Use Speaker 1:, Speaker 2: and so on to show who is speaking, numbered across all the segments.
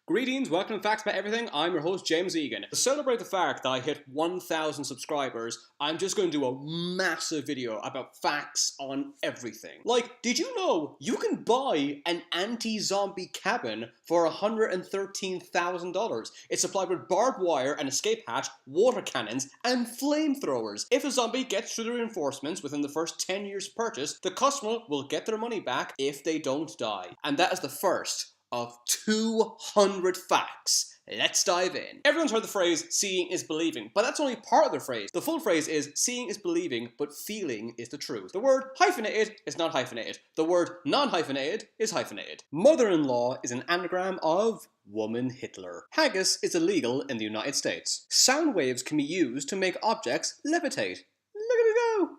Speaker 1: Greetings, welcome to Facts About Everything. I'm your host, James Egan. To celebrate the fact that I hit 1,000 subscribers, I'm just going to do a massive video about facts on everything. Like, did you know you can buy an anti-zombie cabin for $113,000? It's supplied with barbed wire, an escape hatch, water cannons, and flamethrowers. If a zombie gets through the reinforcements within the first 10 years purchase, the customer will get their money back if they don't die. And that is the first of 200 facts. Let's dive in. Everyone's heard the phrase, seeing is believing, but that's only part of the phrase. The full phrase is, seeing is believing, but feeling is the truth. The word hyphenated is not hyphenated. The word non-hyphenated is hyphenated. Mother-in-law is an anagram of woman Hitler. Haggis is illegal in the United States. Sound waves can be used to make objects levitate. Look at it go!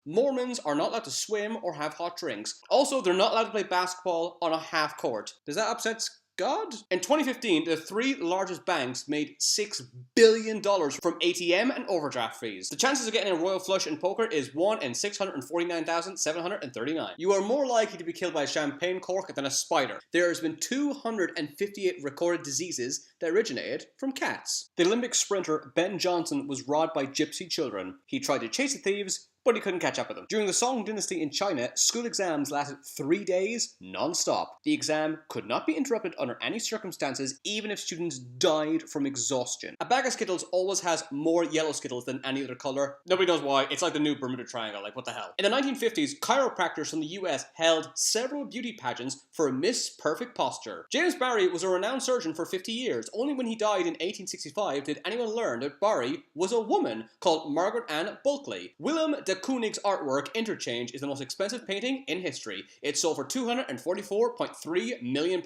Speaker 1: Mormons are not allowed to swim or have hot drinks. Also, they're not allowed to play basketball on a half court. Does that upset God? In 2015, the three largest banks made $6 billion from ATM and overdraft fees. The chances of getting a royal flush in poker is 1 in 649,739. You are more likely to be killed by a champagne cork than a spider. There has been 258 recorded diseases that originated from cats. The Olympic sprinter Ben Johnson was robbed by gypsy children. He tried to chase the thieves, but he couldn't catch up with them. During the Song dynasty in China, school exams lasted 3 days non-stop. The exam could not be interrupted under any circumstances, even if students died from exhaustion. A bag of Skittles always has more yellow Skittles than any other color. Nobody knows why. It's like the new Bermuda Triangle, like what the hell. In the 1950s, chiropractors from the US held several beauty pageants for Miss Perfect Posture. James Barry was a renowned surgeon for 50 years. Only when he died in 1865 did anyone learn that Barry was a woman called Margaret Ann Bulkley. Willem de Koonig's artwork, Interchange, is the most expensive painting in history. It sold for £244.3 million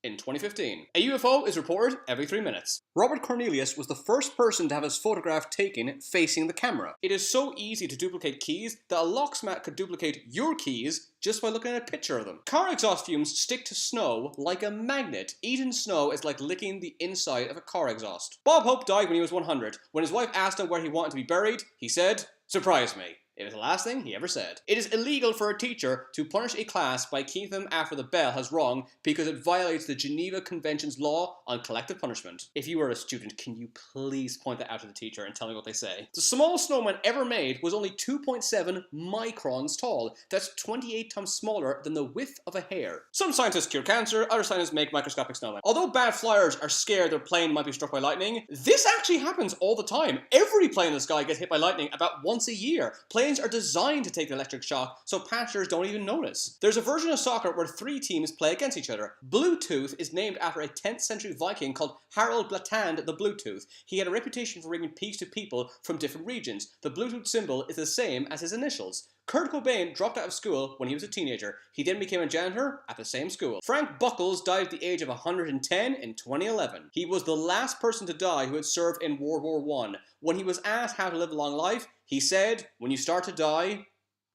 Speaker 1: in 2015. A UFO is reported every 3 minutes. Robert Cornelius was the first person to have his photograph taken facing the camera. It is so easy to duplicate keys that a locksmith could duplicate your keys just by looking at a picture of them. Car exhaust fumes stick to snow like a magnet. Eating snow is like licking the inside of a car exhaust. Bob Hope died when he was 100. When his wife asked him where he wanted to be buried, he said, "Surprise me." It was the last thing he ever said. It is illegal for a teacher to punish a class by keeping them after the bell has rung because it violates the Geneva Convention's law on collective punishment. If you were a student, can you please point that out to the teacher and tell me what they say? The smallest snowman ever made was only 2.7 microns tall. That's 28 times smaller than the width of a hair. Some scientists cure cancer, other scientists make microscopic snowmen. Although bad flyers are scared their plane might be struck by lightning, this actually happens all the time. Every plane in the sky gets hit by lightning about once a year. Planes are designed to take the electric shock, so passengers don't even notice. There's a version of soccer where 3 teams play against each other. Bluetooth is named after a 10th century Viking called Harold Blatand the Bluetooth. He had a reputation for bringing peace to people from different regions. The Bluetooth symbol is the same as his initials. Kurt Cobain dropped out of school when he was a teenager. He then became a janitor at the same school. Frank Buckles died at the age of 110 in 2011. He was the last person to die who had served in World War I. When he was asked how to live a long life, he said, "When you start to die,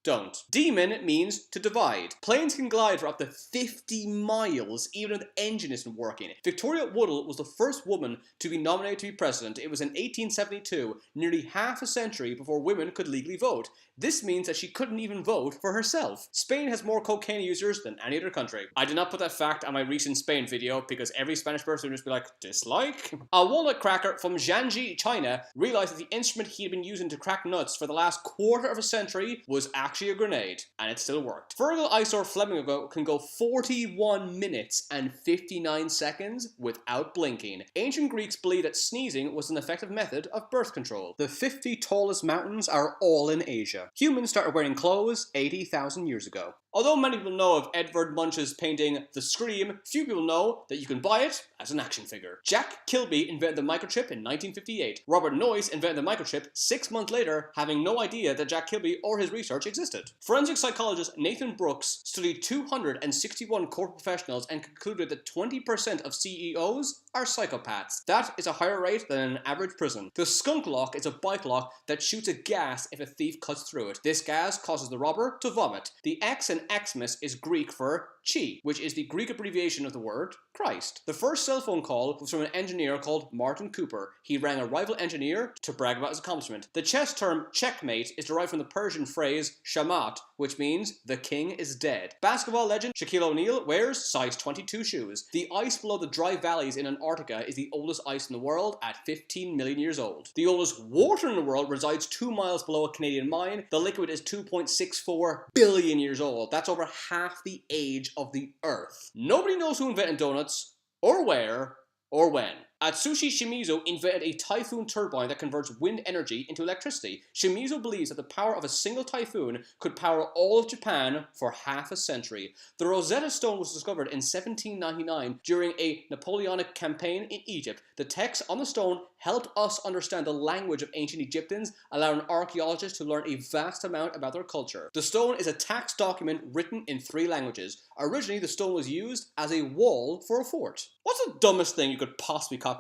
Speaker 1: don't." Demon means to divide. Planes can glide for up to 50 miles even if the engine isn't working. Victoria Woodhull was the first woman to be nominated to be president. It was in 1872, nearly half a century before women could legally vote. This means that she couldn't even vote for herself. Spain has more cocaine users than any other country. I did not put that fact on my recent Spain video because every Spanish person would just be like, dislike? A walnut cracker from Jiangxi, China, realized that the instrument he had been using to crack nuts for the last quarter of a century was actually a grenade, and it still worked. Virgil Isor Flamingo can go 41 minutes and 59 seconds without blinking. Ancient Greeks believed that sneezing was an effective method of birth control. The 50 tallest mountains are all in Asia. Humans started wearing clothes 80,000 years ago. Although many people know of Edvard Munch's painting The Scream, few people know that you can buy it as an action figure. Jack Kilby invented the microchip in 1958. Robert Noyce invented the microchip 6 months later, having no idea that Jack Kilby or his research existed. Forensic psychologist Nathan Brooks studied 261 corporate professionals and concluded that 20% of CEOs are psychopaths. That is a higher rate than an average prison. The skunk lock is a bike lock that shoots a gas if a thief cuts through it. This gas causes the robber to vomit. The X in Xmas is Greek for chi, which is the Greek abbreviation of the word Christ. The first cell phone call was from an engineer called Martin Cooper. He rang a rival engineer to brag about his accomplishment. The chess term checkmate is derived from the Persian phrase shamat, which means the king is dead. Basketball legend Shaquille O'Neal wears size 22 shoes. The ice below the dry valleys in Antarctica is the oldest ice in the world at 15 million years old. The oldest water in the world resides 2 miles below a Canadian mine. The liquid is 2.64 billion years old. That's over half the age of the Earth. Nobody knows who invented donuts, or where, or when. Atsushi Shimizu invented a typhoon turbine that converts wind energy into electricity. Shimizu believes that the power of a single typhoon could power all of Japan for half a century. The Rosetta Stone was discovered in 1799 during a Napoleonic campaign in Egypt. The text on the stone helped us understand the language of ancient Egyptians, allowing archaeologists to learn a vast amount about their culture. The stone is a tax document written in 3 languages. Originally, the stone was used as a wall for a fort. What's the dumbest thing you could possibly copyright?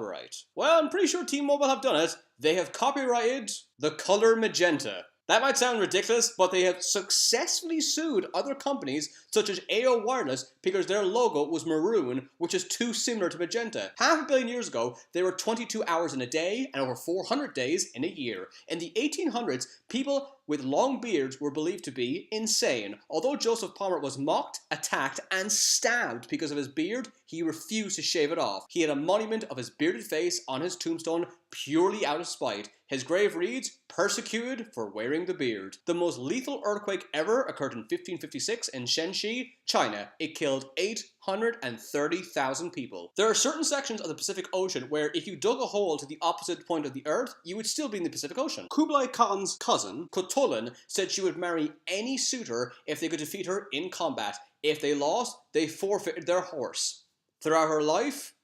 Speaker 1: Well, I'm pretty sure T-Mobile have done it. They have copyrighted the color magenta. That might sound ridiculous, but they have successfully sued other companies such as AO Wireless because their logo was maroon, which is too similar to magenta. Half a billion years ago, there were 22 hours in a day and over 400 days in a year. In the 1800s, people with long beards were believed to be insane. Although Joseph Palmer was mocked, attacked, and stabbed because of his beard, he refused to shave it off. He had a monument of his bearded face on his tombstone purely out of spite. His grave reads, "Persecuted for wearing the beard." The most lethal earthquake ever occurred in 1556 in Shenxi, China. It killed 830,000 people. There are certain sections of the Pacific Ocean where if you dug a hole to the opposite point of the Earth, you would still be in the Pacific Ocean. Kublai Khan's cousin, Kutulin, said she would marry any suitor if they could defeat her in combat. If they lost, they forfeited their horse. Throughout her life,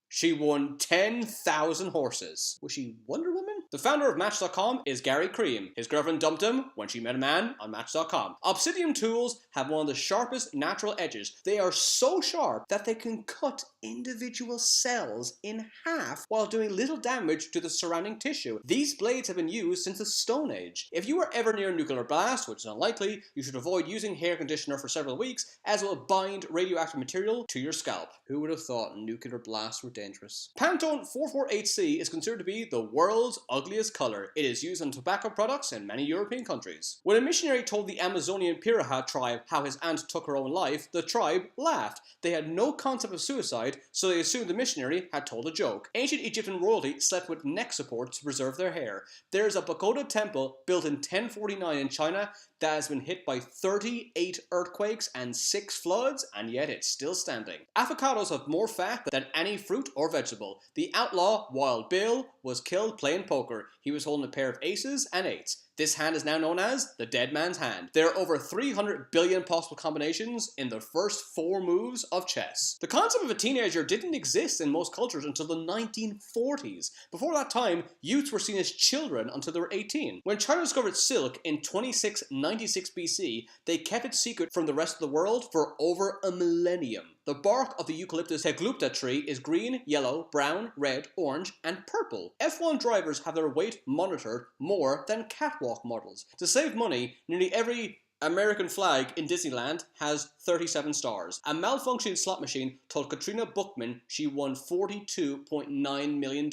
Speaker 1: she won 10,000 horses. Was she Wonder Woman? The founder of Match.com is Gary Cream. His girlfriend dumped him when she met a man on Match.com. Obsidian tools have one of the sharpest natural edges. They are so sharp that they can cut individual cells in half while doing little damage to the surrounding tissue. These blades have been used since the Stone Age. If you are ever near a nuclear blast, which is unlikely, you should avoid using hair conditioner for several weeks, as it will bind radioactive material to your scalp. Who would have thought nuclear blasts were dangerous? Pantone 448C is considered to be the world's ugliest color. It is used on tobacco products in many European countries. When a missionary told the Amazonian Piraha tribe how his aunt took her own life, the tribe laughed. They had no concept of suicide, so they assumed the missionary had told a joke. Ancient Egyptian royalty slept with neck supports to preserve their hair. There is a pagoda temple built in 1049 in China that has been hit by 38 earthquakes and 6 floods, and yet it's still standing. Avocados have more fat than any fruit or vegetable. The outlaw Wild Bill was killed playing poker. He was holding a pair of aces and eights. This hand is now known as the dead man's hand. There are over 300 billion possible combinations in the first 4 moves of chess. The concept of a teenager didn't exist in most cultures until the 1940s. Before that time, youths were seen as children until they were 18. When China discovered silk in 2696 BC, they kept it secret from the rest of the world for over a millennium. The bark of the Eucalyptus teglupta tree is green, yellow, brown, red, orange, and purple. F1 drivers have their weight monitored more than catwalk models. To save money, nearly every American flag in Disneyland has 37 stars. A malfunctioning slot machine told Katrina Bookman she won $42.9 million.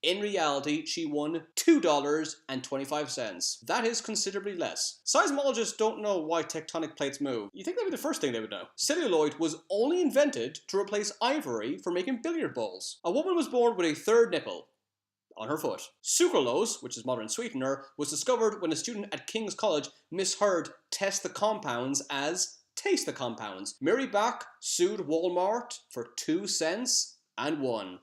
Speaker 1: In reality, she won $2.25. That is considerably less. Seismologists don't know why tectonic plates move. You think that would be the first thing they would know. Celluloid was only invented to replace ivory for making billiard balls. A woman was born with a 3rd nipple on her foot. Sucralose, which is modern sweetener, was discovered when a student at King's College misheard test the compounds as taste the compounds. Mary Bach sued Walmart for 2 cents and won.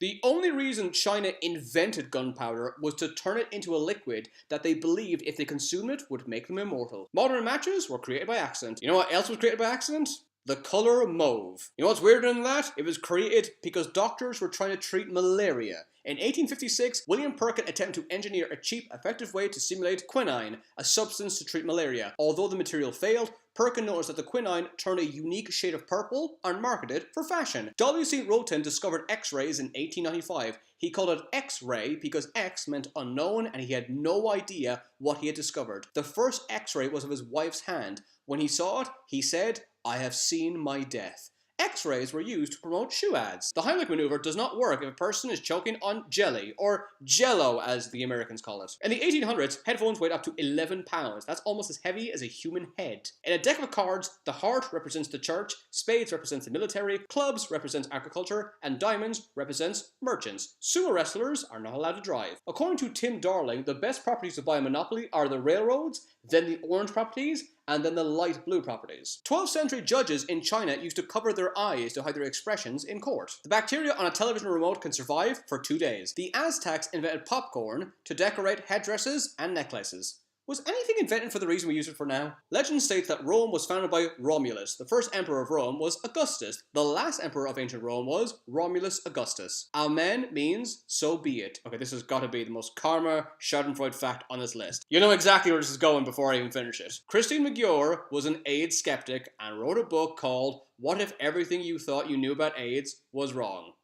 Speaker 1: The only reason China invented gunpowder was to turn it into a liquid that they believed if they consumed it would make them immortal. Modern matches were created by accident. You know what else was created by accident? The color mauve. You know what's weirder than that? It was created because doctors were trying to treat malaria. In 1856, William Perkin attempted to engineer a cheap, effective way to simulate quinine, a substance to treat malaria. Although the material failed, Perkin noticed that the quinine turned a unique shade of purple and marketed for fashion. W.C. Roten discovered X-rays in 1895. He called it X-ray because X meant unknown and he had no idea what he had discovered. The first X-ray was of his wife's hand. When he saw it, he said, "I have seen my death." X-rays were used to promote shoe ads. The Heimlich maneuver does not work if a person is choking on jelly, or jello as the Americans call it. In the 1800s, headphones weighed up to 11 pounds. That's almost as heavy as a human head. In a deck of cards, the heart represents the church, spades represents the military, clubs represents agriculture, and diamonds represents merchants. Sumo wrestlers are not allowed to drive. According to Tim Darling, the best properties to buy a monopoly are the railroads, then the orange properties, and then the light blue properties. 12th century judges in China used to cover their eyes to hide their expressions in court. The bacteria on a television remote can survive for 2 days. The Aztecs invented popcorn to decorate headdresses and necklaces. Was anything invented for the reason we use it for now? Legend states that Rome was founded by Romulus. The first emperor of Rome was Augustus. The last emperor of ancient Rome was Romulus Augustus. Amen means so be it. Okay, this has got to be the most karma schadenfreude fact on this list. You know exactly where this is going before I even finish it. Christine McGuire was an AIDS skeptic and wrote a book called What If Everything You Thought You Knew About AIDS Was Wrong?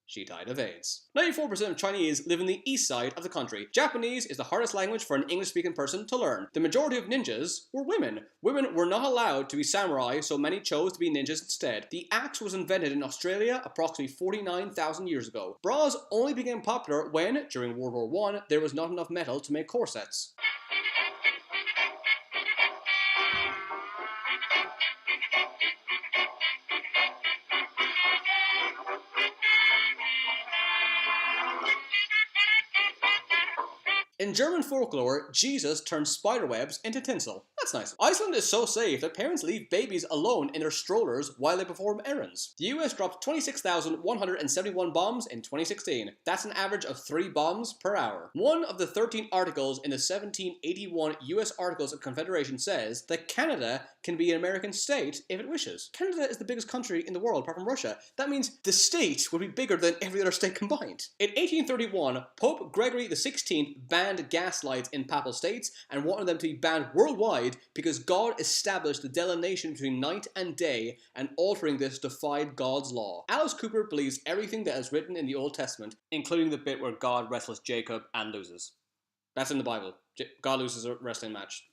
Speaker 1: She died of AIDS. 94% of Chinese live in the east side of the country. Japanese is the hardest language for an English-speaking person to learn. The majority of ninjas were women. Women were not allowed to be samurai, so many chose to be ninjas instead. The axe was invented in Australia approximately 49,000 years ago. Bras only became popular when, during World War I, there was not enough metal to make corsets. In German folklore, Jesus turned spiderwebs into tinsel. That's nice. Iceland is so safe that parents leave babies alone in their strollers while they perform errands. The US dropped 26,171 bombs in 2016. That's an average of 3 bombs per hour. One of the 13 articles in the 1781 US Articles of Confederation says that Canada can be an American state if it wishes. Canada is the biggest country in the world apart from Russia. That means the state would be bigger than every other state combined. In 1831, Pope Gregory XVI banned gas lights in papal states and wanted them to be banned worldwide because God established the delineation between night and day, and altering this defied God's law. Alice Cooper believes everything that is written in the Old Testament, including the bit where God wrestles Jacob and loses. That's in the Bible. God loses a wrestling match.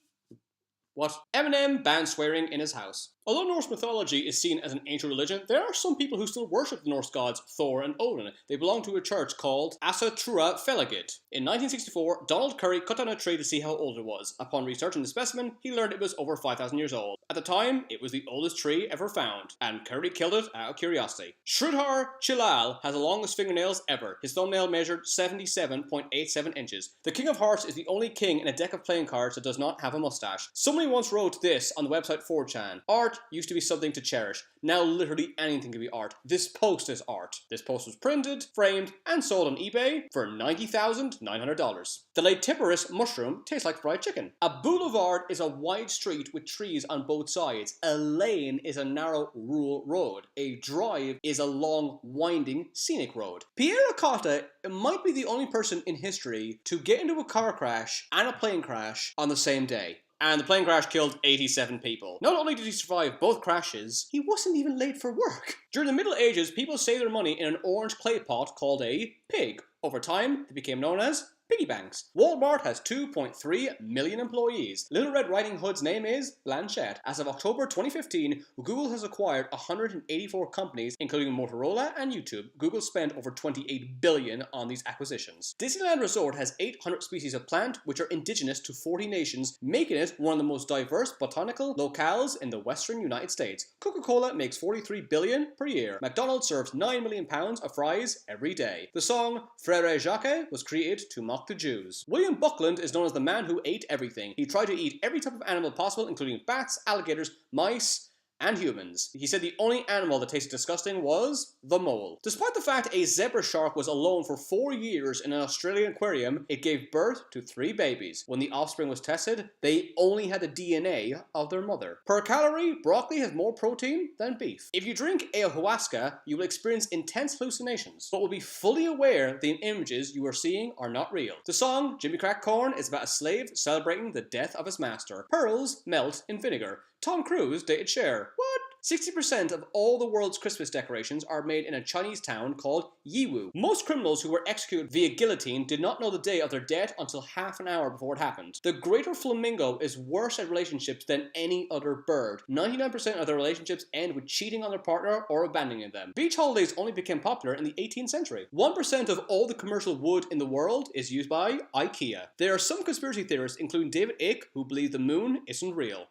Speaker 1: What? Eminem banned swearing in his house. Although Norse mythology is seen as an ancient religion, there are some people who still worship the Norse gods Thor and Odin. They belong to a church called Asa Trua Felagit. In 1964, Donald Curry cut down a tree to see how old it was. Upon researching the specimen, he learned it was over 5,000 years old. At the time, it was the oldest tree ever found, and Curry killed it out of curiosity. Sridhar Chilal has the longest fingernails ever. His thumbnail measured 77.87 inches. The King of Hearts is the only king in a deck of playing cards that does not have a mustache. Somebody once wrote this on the website 4chan. Art used to be something to cherish. Now literally anything can be art. This post is art. This post was printed, framed, and sold on eBay for $90,900. The latiparous mushroom tastes like fried chicken. A boulevard is a wide street with trees on both sides. A lane is a narrow rural road. A drive is a long, winding, scenic road. Pierre Acosta might be the only person in history to get into a car crash and a plane crash on the same day. And the plane crash killed 87 people. Not only did he survive both crashes, he wasn't even late for work. During the Middle Ages, people saved their money in an orange clay pot called a pig. Over time, they became known as piggy banks. Walmart has 2.3 million employees. Little Red Riding Hood's name is Blanchette. As of October 2015, Google has acquired 184 companies, including Motorola and YouTube. Google spent over $28 billion on these acquisitions. Disneyland Resort has 800 species of plant, which are indigenous to 40 nations, making it one of the most diverse botanical locales in the western United States. Coca-Cola makes $43 billion per year. McDonald's serves 9 million pounds of fries every day. The song Frère Jacques was created to mock the Jews. William Buckland is known as the man who ate everything. He tried to eat every type of animal possible, including bats, alligators, mice, and humans. He said the only animal that tasted disgusting was the mole. Despite the fact a zebra shark was alone for 4 years in an Australian aquarium, it gave birth to 3 babies. When the offspring was tested, they only had the DNA of their mother. Per calorie, broccoli has more protein than beef. If you drink ayahuasca, you will experience intense hallucinations, but will be fully aware the images you are seeing are not real. The song Jimmy Crack Corn is about a slave celebrating the death of his master. Pearls melt in vinegar. Tom Cruise dated Cher. What? 60% of all the world's Christmas decorations are made in a Chinese town called Yiwu. Most criminals who were executed via guillotine did not know the day of their death until half an hour before it happened. The greater flamingo is worse at relationships than any other bird. 99% of their relationships end with cheating on their partner or abandoning them. Beach holidays only became popular in the 18th century. 1% of all the commercial wood in the world is used by IKEA. There are some conspiracy theorists, including David Icke, who believe the moon isn't real.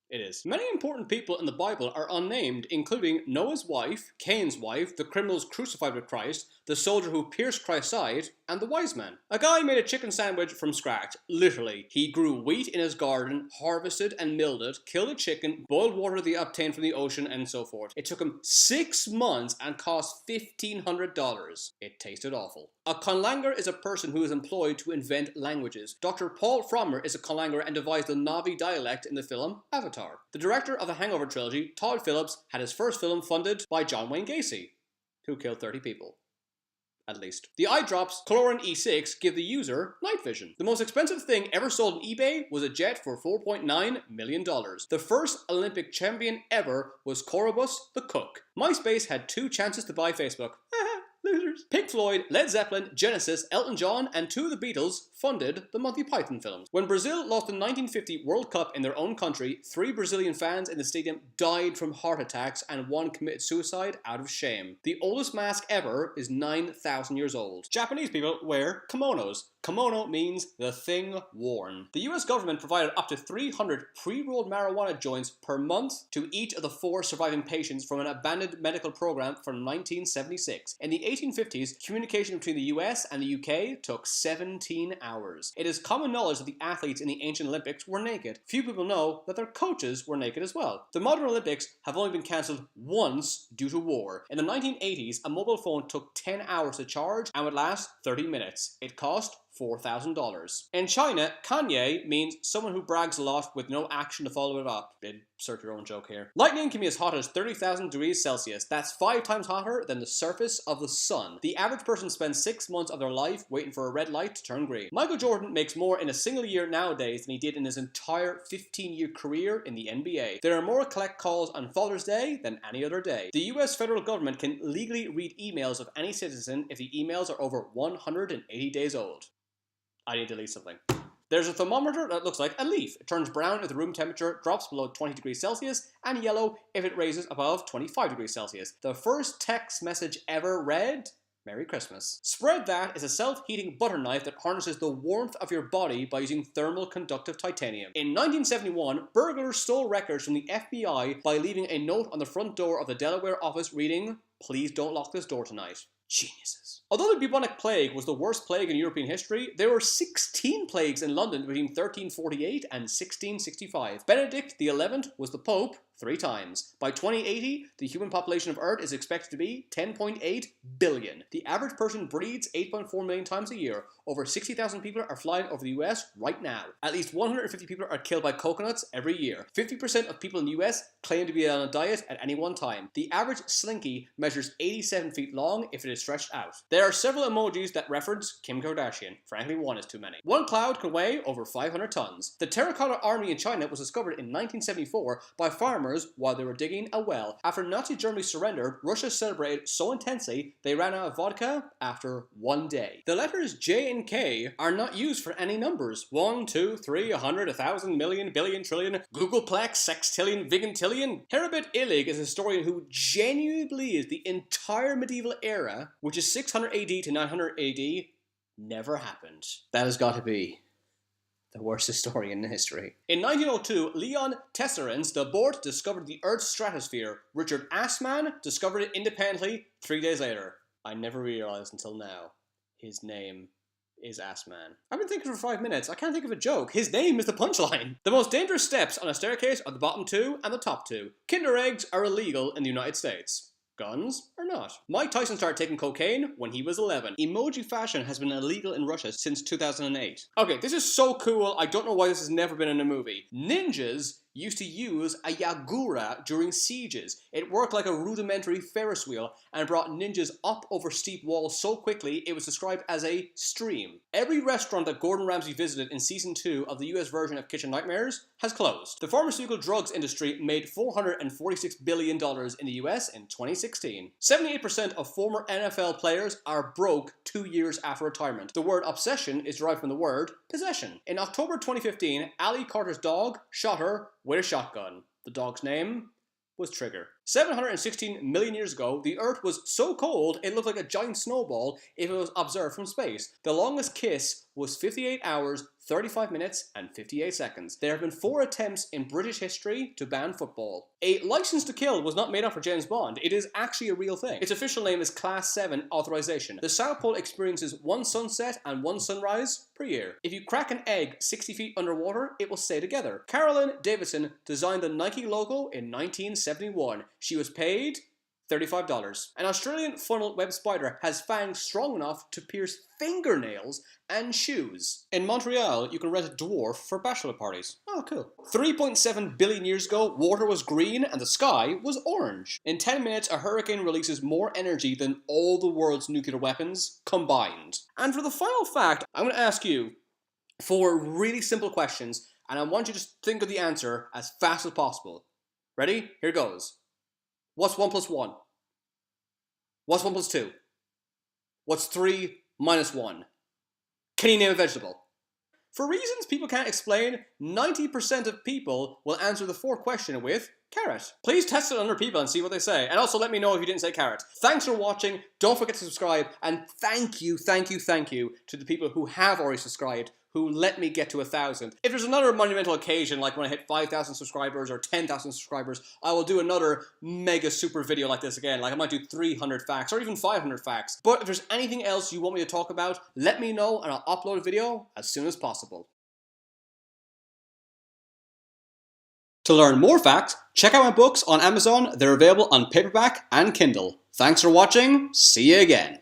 Speaker 1: It is. Many important people in the Bible are unnamed, including Noah's wife, Cain's wife, the criminals crucified with Christ, the soldier who pierced Christ's side, and the wise man. A guy made a chicken sandwich from scratch, literally. He grew wheat in his garden, harvested and milled it, killed a chicken, boiled water they obtained from the ocean, and so forth. It took him 6 months and cost $1,500. It tasted awful. A conlanger is a person who is employed to invent languages. Dr. Paul Frommer is a conlanger and devised the Navi dialect in the film Avatar. The director of the Hangover trilogy, Todd Phillips, had his first film funded by John Wayne Gacy, who killed 30 people. At least. The eye drops Chlorine E6 give the user night vision. The most expensive thing ever sold on eBay was a jet for $4.9 million. The first Olympic champion ever was Corobus the Cook. MySpace had 2 chances to buy Facebook. Losers. Pink Floyd, Led Zeppelin, Genesis, Elton John, and 2 of the Beatles funded the Monty Python films. When Brazil lost the 1950 World Cup in their own country, 3 Brazilian fans in the stadium died from heart attacks and 1 committed suicide out of shame. The oldest mask ever is 9,000 years old. Japanese people wear kimonos. Kimono means the thing worn. The US government provided up to 300 pre-rolled marijuana joints per month to each of the 4 surviving patients from an abandoned medical program from 1976. In the 1850s, communication between the US and the UK took 17 hours. It is common knowledge that the athletes in the ancient Olympics were naked. Few people know that their coaches were naked as well. The modern Olympics have only been cancelled once due to war. In the 1980s, a mobile phone took 10 hours to charge and would last 30 minutes. It cost $4,000. In China, Kanye means someone who brags a lot with no action to follow it up. Insert your own joke here. Lightning can be as hot as 30,000 degrees Celsius. That's 5 times hotter than the surface of the sun. The average person spends 6 months of their life waiting for a red light to turn green. Michael Jordan makes more in a single year nowadays than he did in his entire 15-year career in the NBA. There are more collect calls on Father's Day than any other day. The US federal government can legally read emails of any citizen if the emails are over 180 days old. I need to delete something. There's a thermometer that looks like a leaf. It turns brown if the room temperature drops below 20 degrees Celsius and yellow if it raises above 25 degrees Celsius. The first text message ever read, Merry Christmas. Spread That is a self-heating butter knife that harnesses the warmth of your body by using thermal conductive titanium. In 1971, burglars stole records from the FBI by leaving a note on the front door of the Delaware office reading, "Please don't lock this door tonight." Geniuses. Although the bubonic plague was the worst plague in European history, there were 16 plagues in London between 1348 and 1665. Benedict XI was the Pope 3 times. By 2080, the human population of Earth is expected to be 10.8 billion. The average person breathes 8.4 million times a year. Over 60,000 people are flying over the US right now. At least 150 people are killed by coconuts every year. 50% of people in the US claim to be on a diet at any one time. The average slinky measures 87 feet long if it is stretched out. There are several emojis that reference Kim Kardashian. Frankly, 1 is too many. One cloud can weigh over 500 tons. The terracotta army in China was discovered in 1974 by farmers while they were digging a well. After Nazi Germany surrendered, Russia celebrated so intensely they ran out of vodka after 1 day. The letters J and K are not used for any numbers. 1, 2, 3, 100, 1,000, million, billion, trillion, Googleplex, sextillion, vigintillion. Heribert Illig is a historian who genuinely believes the entire medieval era, which is 600 AD to 900 AD, never happened. That has got to be the worst historian in history. In 1902, Leon Tesserens, the board, discovered the Earth's stratosphere. Richard Assman discovered it independently 3 days later. I never realized until now his name is Assman. I've been thinking for 5 minutes. I can't think of a joke. His name is the punchline. The most dangerous steps on a staircase are the bottom 2 and the top 2. Kinder eggs are illegal in the United States. Guns or not. Mike Tyson started taking cocaine when he was 11. Emoji fashion has been illegal in Russia since 2008. Okay, this is so cool. I don't know why this has never been in a movie. Ninjas used to use a yagura during sieges. It worked like a rudimentary Ferris wheel and brought ninjas up over steep walls so quickly it was described as a stream. Every restaurant that Gordon Ramsay visited in season 2 of the US version of Kitchen Nightmares has closed. The pharmaceutical drugs industry made $446 billion in the US in 2016. 78% of former NFL players are broke 2 years after retirement. The word obsession is derived from the word possession. In October 2015, Ali Carter's dog shot her with a shotgun. The dog's name was Trigger. 716 million years ago, the Earth was so cold it looked like a giant snowball if it was observed from space. The longest kiss was 58 hours, 35 minutes, and 58 seconds. There have been 4 attempts in British history to ban football. A license to kill was not made up for James Bond. It is actually a real thing. Its official name is Class 7 authorization. The South Pole experiences 1 sunset and 1 sunrise per year. If you crack an egg 60 feet underwater, it will stay together. Carolyn Davidson designed the Nike logo in 1971. She was paid $35. An Australian funnel web spider has fangs strong enough to pierce fingernails and shoes. In Montreal, you can rent a dwarf for bachelor parties. Oh, cool. 3.7 billion years ago, water was green and the sky was orange. In 10 minutes, a hurricane releases more energy than all the world's nuclear weapons combined. And for the final fact, I'm going to ask you 4 really simple questions, and I want you to just think of the answer as fast as possible. Ready? Here goes. What's 1 plus 1? What's 1 plus 2? What's 3 minus 1? Can you name a vegetable? For reasons people can't explain, 90% of people will answer the 4th question with carrot. Please test it on other people and see what they say. And also let me know if you didn't say carrot. Thanks for watching. Don't forget to subscribe. And thank you to the people who have already subscribed, who let me get to 1,000. If there's another monumental occasion, like when I hit 5,000 subscribers or 10,000 subscribers, I will do another mega super video like this again. Like I might do 300 facts or even 500 facts. But if there's anything else you want me to talk about, let me know and I'll upload a video as soon as possible. To learn more facts, check out my books on Amazon. They're available on paperback and Kindle. Thanks for watching. See you again.